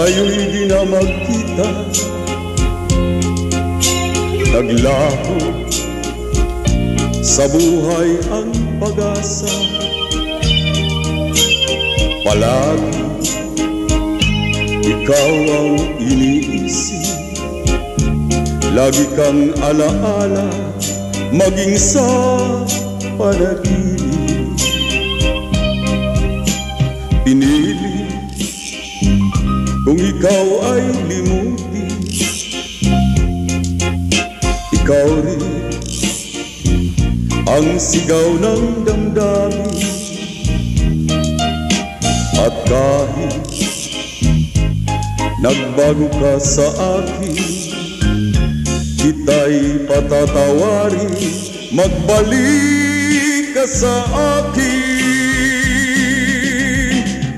Tayo'y di na magkita, naglaho sa buhay ang pag-asa. Palagi ikaw ang iniisip, lagi kang alaala, maging sa panaginip. Pinili kung ikaw ay limutin, ikaw rin ang sigaw ng damdamin. At kahit nagbago ka sa akin, kita'y patatawarin, magbalik ka sa akin.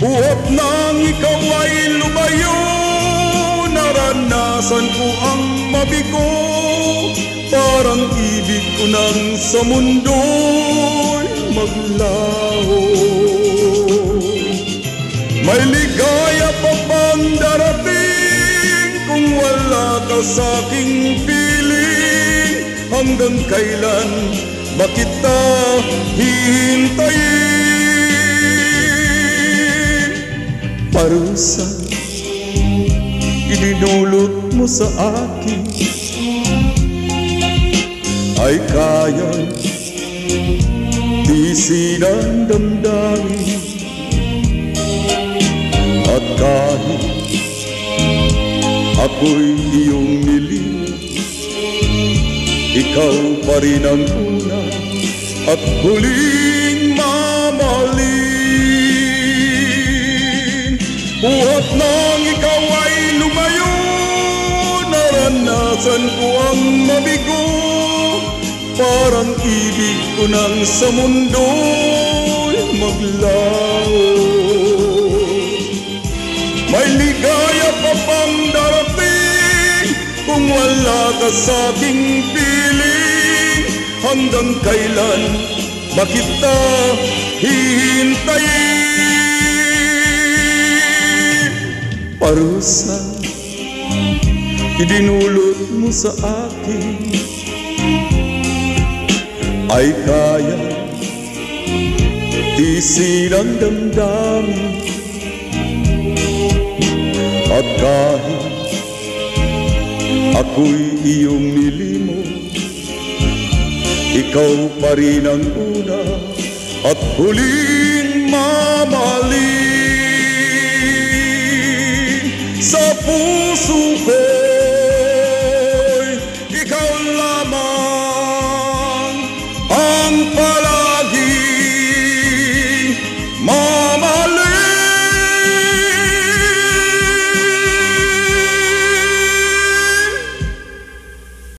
Buhat nang ikaw ay lumayo, naranasan ko ang mabigo, parang ibig ko nang sa mundo'y maglaho. May ligaya pa bang darating kung wala ka sa'king piling? Hanggang kailan ba kita hihintayin? Parusa idinulot mo sa akin ay kayang tiisin ang damdamin. At kahit ako'y iyong nilimot, ikaw pa rin ang una at huling mamahalin. Buhat nang ikaw ay lumayo, naranasan ko ang mabigo, parang ibig ko nang sa mundo'y maglaho. May ligaya pa bang darating kung wala ka sa'king piling? Hanggang kailan ba kita hihintayin? Parusa idinulot mo sa akin ay kaya tiisin ang damdamin. At kahit ako'y iyong nilimot, ikaw pa rin ang una at huling mamahalin. Sa puso ko'y ikaw lamang ang